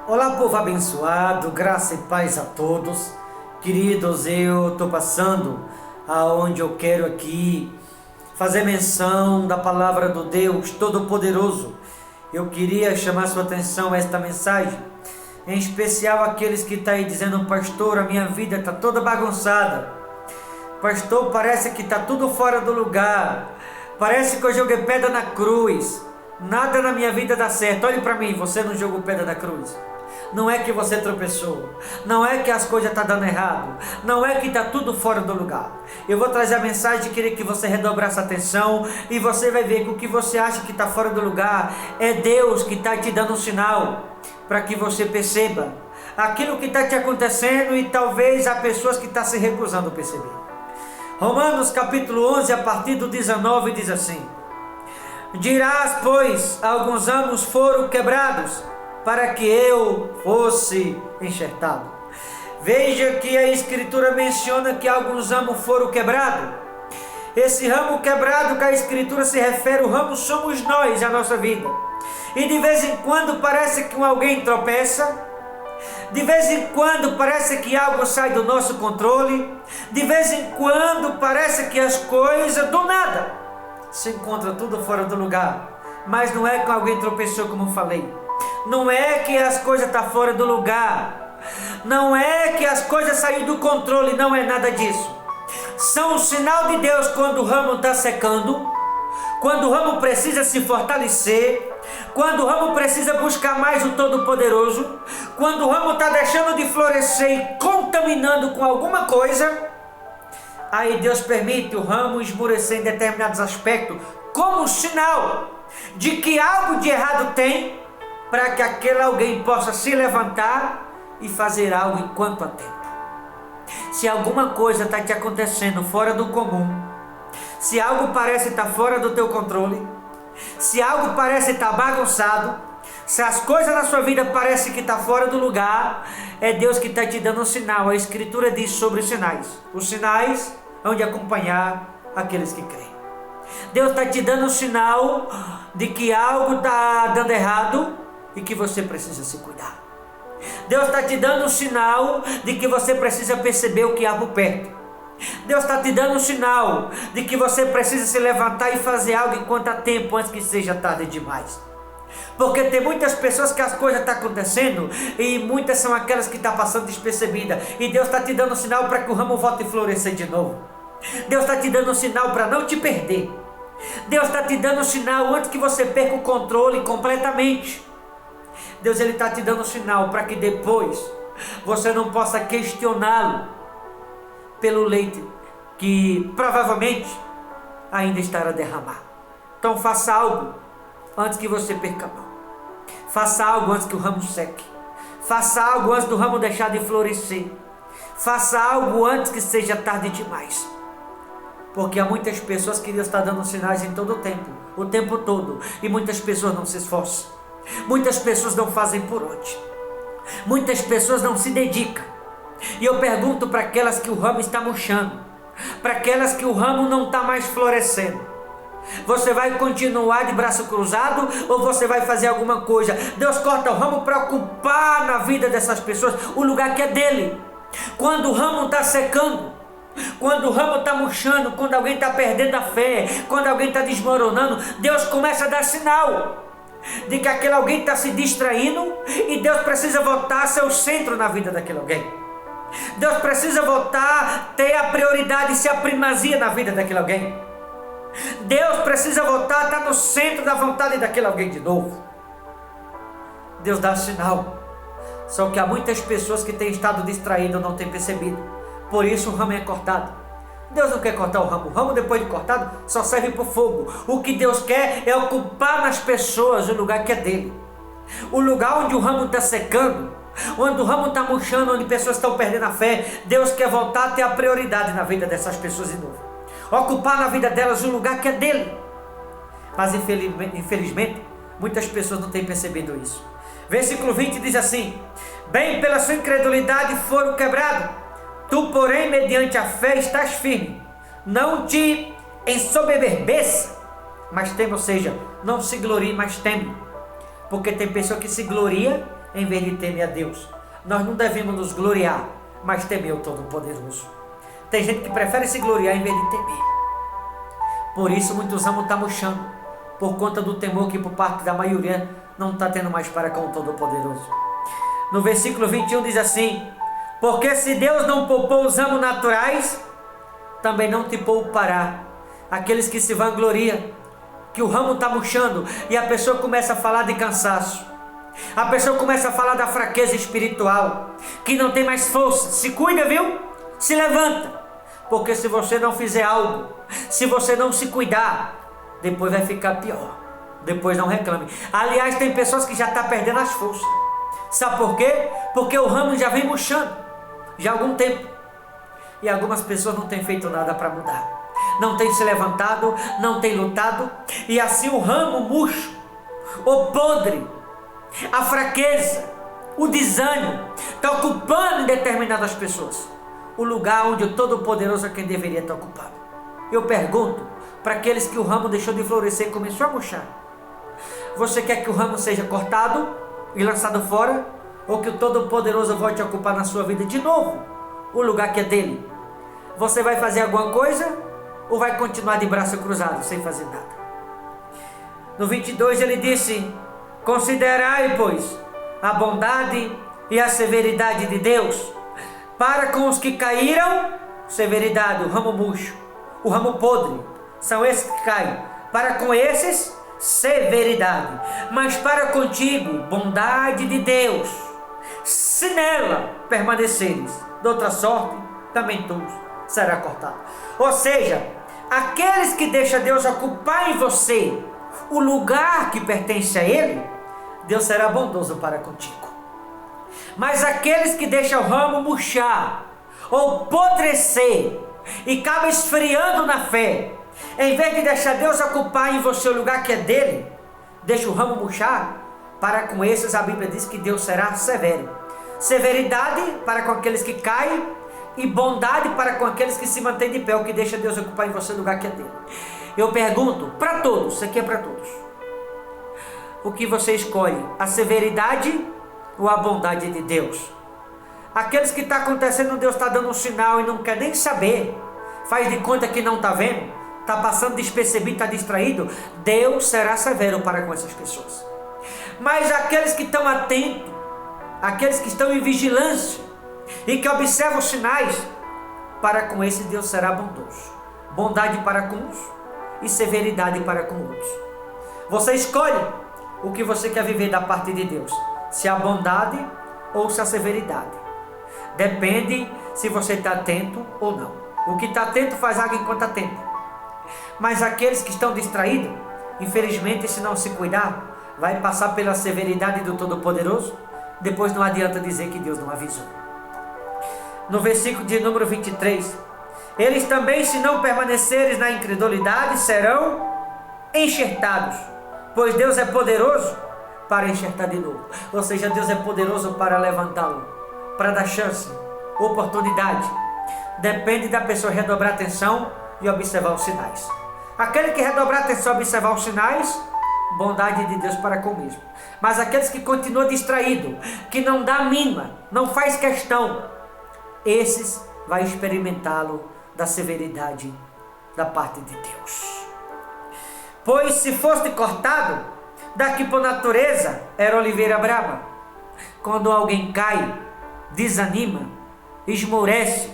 Olá, povo abençoado, graça e paz a todos. Queridos, eu estou passando aonde eu quero aqui fazer menção da palavra do Deus Todo-Poderoso. Eu queria chamar sua atenção a esta mensagem, em especial aqueles que estão aí dizendo: pastor, a minha vida está toda bagunçada. Pastor, parece que está tudo fora do lugar. Parece que eu joguei pedra na cruz. Nada na minha vida dá certo. Olhe para mim, você não jogou pedra na cruz. Não é que você tropeçou, não é que as coisas estão dando errado, não é que está tudo fora do lugar. Eu vou trazer a mensagem de querer que você redobrasse a atenção e você vai ver que o que você acha que está fora do lugar é Deus que está te dando um sinal para que você perceba aquilo que está te acontecendo, e talvez há pessoas que estão se recusando a perceber. Romanos capítulo 11, a partir do 19, diz assim: dirás, pois, alguns ramos foram quebrados para que eu fosse enxertado. Veja que a escritura menciona que alguns ramos foram quebrados. Esse ramo quebrado que a escritura se refere, o ramo somos nós, a nossa vida. E de vez em quando parece que alguém tropeça, de vez em quando parece que algo sai do nosso controle, de vez em quando parece que as coisas do nada se encontram tudo fora do lugar. Mas não é que alguém tropeçou, como eu falei. Não é que as coisas estão fora do lugar, não é que as coisas saíram do controle, não é nada disso. São um sinal de Deus quando o ramo está secando, quando o ramo precisa se fortalecer, quando o ramo precisa buscar mais o Todo-Poderoso, quando o ramo está deixando de florescer e contaminando com alguma coisa. Aí Deus permite o ramo esmorecer em determinados aspectos, como sinal de que algo de errado tem, para que aquele alguém possa se levantar e fazer algo enquanto há tempo. Se alguma coisa está te acontecendo fora do comum, se algo parece estar fora do teu controle, se algo parece estar bagunçado, se as coisas na sua vida parecem que estão fora do lugar, é Deus que está te dando um sinal. A escritura diz sobre os sinais. Os sinais hão de acompanhar aqueles que creem. Deus está te dando um sinal de que algo está dando errado e que você precisa se cuidar. Deus está te dando um sinal de que você precisa perceber o que há por perto. Deus está te dando um sinal de que você precisa se levantar e fazer algo enquanto há tempo, antes que seja tarde demais. Porque tem muitas pessoas que as coisas estão acontecendo e muitas são aquelas que estão passando despercebidas. E Deus está te dando um sinal para que o ramo volte a florescer de novo. Deus está te dando um sinal para não te perder. Deus está te dando um sinal antes que você perca o controle completamente. Deus está te dando um sinal para que depois você não possa questioná-lo pelo leite que provavelmente ainda estará a derramar. Então faça algo antes que você perca a mão. Faça algo antes que o ramo seque. Faça algo antes do ramo deixar de florescer. Faça algo antes que seja tarde demais. Porque há muitas pessoas que Deus está dando sinais em todo o tempo todo, e muitas pessoas não se esforçam. Muitas pessoas não fazem por onde. Muitas pessoas não se dedicam. E eu pergunto para aquelas que o ramo está murchando, para aquelas que o ramo não está mais florescendo: você vai continuar de braço cruzado ou você vai fazer alguma coisa? Deus corta o ramo para ocupar na vida dessas pessoas o lugar que é dele. Quando o ramo está secando, quando o ramo está murchando, quando alguém está perdendo a fé, quando alguém está desmoronando, Deus começa a dar sinal de que aquele alguém está se distraindo, e Deus precisa voltar a ser o centro na vida daquele alguém. Deus precisa voltar a ter a prioridade, ser a primazia na vida daquele alguém. Deus precisa voltar a estar no centro da vontade daquele alguém de novo. Deus dá sinal, só que há muitas pessoas que têm estado distraídas, não têm percebido. Por isso o ramo é cortado. Deus não quer cortar o ramo depois de cortado só serve para o fogo. O que Deus quer é ocupar nas pessoas o lugar que é dele. O lugar onde o ramo está secando, onde o ramo está murchando, onde pessoas estão perdendo a fé, Deus quer voltar a ter a prioridade na vida dessas pessoas de novo. Ocupar na vida delas o lugar que é dele. Mas infelizmente, muitas pessoas não têm percebido isso. Versículo 20 diz assim: bem, pela sua incredulidade foram quebrados. Tu, porém, mediante a fé estás firme. Não te ensoberbeça, mas teme, ou seja, não se glorie, mas teme. Porque tem pessoa que se gloria em vez de temer a Deus. Nós não devemos nos gloriar, mas temer o Todo-Poderoso. Tem gente que prefere se gloriar em vez de temer. Por isso muitos ramos estão murchando, por conta do temor que por parte da maioria não está tendo mais para com o Todo-Poderoso. No versículo 21 diz assim: porque se Deus não poupou os ramos naturais, também não te poupará aqueles que se vangloriam, que o ramo está murchando, e a pessoa começa a falar de cansaço, a pessoa começa a falar da fraqueza espiritual, que não tem mais força. Se cuida, viu? Se levanta, porque se você não fizer algo, se você não se cuidar, depois vai ficar pior. Depois não reclame. Aliás, tem pessoas que já estão perdendo as forças. Sabe por quê? Porque o ramo já vem murchando já há algum tempo, e algumas pessoas não têm feito nada para mudar, não têm se levantado, não têm lutado, e assim o ramo murcho, o podre, a fraqueza, o desânimo está ocupando em determinadas pessoas o lugar onde o Todo-Poderoso é quem deveria estar ocupado. Eu pergunto para aqueles que o ramo deixou de florescer e começou a murchar: você quer que o ramo seja cortado e lançado fora, ou que o Todo-Poderoso volte a ocupar na sua vida de novo o lugar que é dele? Você vai fazer alguma coisa, ou vai continuar de braço cruzado sem fazer nada? No 22 ele disse: considerai, pois, a bondade e a severidade de Deus para com os que caíram. Severidade, o ramo murcho, o ramo podre, são esses que caem. Para com esses, severidade, mas para contigo, bondade de Deus, se nela permaneceres, de outra sorte, também tu será cortado. Ou seja, aqueles que deixam Deus ocupar em você o lugar que pertence a Ele, Deus será bondoso para contigo. Mas aqueles que deixam o ramo murchar ou apodrecer e acabam esfriando na fé, em vez de deixar Deus ocupar em você o lugar que é dele, deixa o ramo murchar, para com esses a Bíblia diz que Deus será severo. Severidade para com aqueles que caem, e bondade para com aqueles que se mantêm de pé, o que deixa Deus ocupar em você o lugar que é dele. Eu pergunto para todos, isso aqui é para todos: o que você escolhe, a severidade ou a bondade de Deus? Aqueles que está acontecendo, Deus está dando um sinal e não quer nem saber, faz de conta que não está vendo, está passando despercebido, está distraído, Deus será severo para com essas pessoas. Mas aqueles que estão atentos, aqueles que estão em vigilância e que observam os sinais, para com esse Deus será bondoso. Bondade para com uns e severidade para com outros. Você escolhe o que você quer viver da parte de Deus, se a bondade ou se a severidade. Depende se você está atento ou não. O que está atento faz algo enquanto atento. Mas aqueles que estão distraídos, infelizmente, se não se cuidar, vai passar pela severidade do Todo-Poderoso. Depois não adianta dizer que Deus não avisou. No versículo de número 23, eles também, se não permaneceres na incredulidade, serão enxertados, pois Deus é poderoso para enxertar de novo. Ou seja, Deus é poderoso para levantá-lo, para dar chance, oportunidade. Depende da pessoa redobrar atenção e observar os sinais. Aquele que redobrar atenção e observar os sinais, bondade de Deus para com o mesmo. Mas aqueles que continuam distraídos, que não dá a mínima, não faz questão, esses vai experimentá-lo da severidade da parte de Deus. Pois se fosse cortado, daqui por natureza era oliveira brava. Quando alguém cai, desanima, esmorece,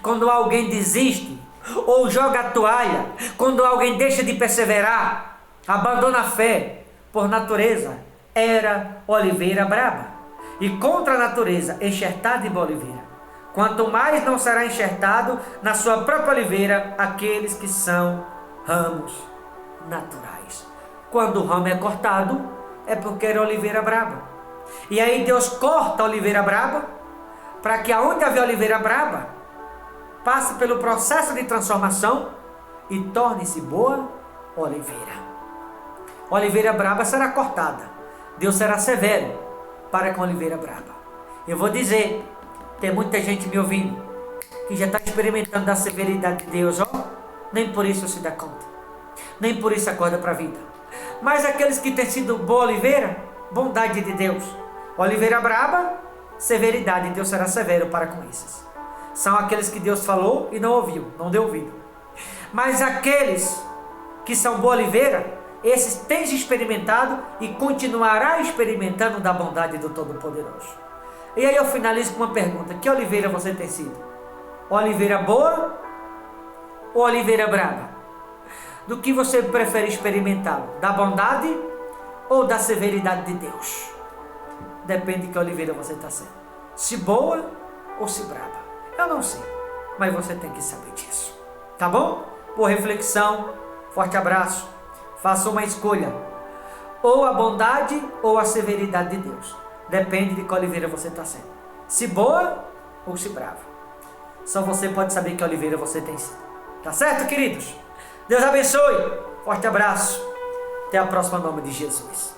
quando alguém desiste ou joga a toalha, quando alguém deixa de perseverar, abandona a fé, por natureza era oliveira brava, e contra a natureza enxertada em oliveira. Quanto mais não será enxertado na sua própria oliveira aqueles que são ramos naturais. Quando o ramo é cortado, é porque era oliveira brava. E aí Deus corta a oliveira brava, para que aonde haver oliveira brava, passe pelo processo de transformação e torne-se boa oliveira. Oliveira brava será cortada. Deus será severo para com a oliveira brava. Eu vou dizer, tem muita gente me ouvindo que já está experimentando a severidade de Deus, ó, nem por isso se dá conta, nem por isso acorda para a vida. Mas aqueles que têm sido boa oliveira, bondade de Deus, Oliveira braba, severidade, Deus será severo para com esses. São aqueles que Deus falou e não ouviu, não deu ouvido. Mas aqueles que são boa oliveira, esses têm experimentado e continuará experimentando da bondade do Todo-Poderoso. E aí eu finalizo com uma pergunta: que oliveira você tem sido? Oliveira boa ou oliveira brava? Do que você prefere experimentá-lo? Da bondade ou da severidade de Deus? Depende de que oliveira você está sendo. Se boa ou se brava. Eu não sei, mas você tem que saber disso. Tá bom? Por reflexão, forte abraço. Faça uma escolha. Ou a bondade ou a severidade de Deus. Depende de que oliveira você está sendo. Se boa ou se brava. Só você pode saber que oliveira você tem sido. Tá certo, queridos? Deus abençoe. Forte abraço. Até a próxima, em nome de Jesus.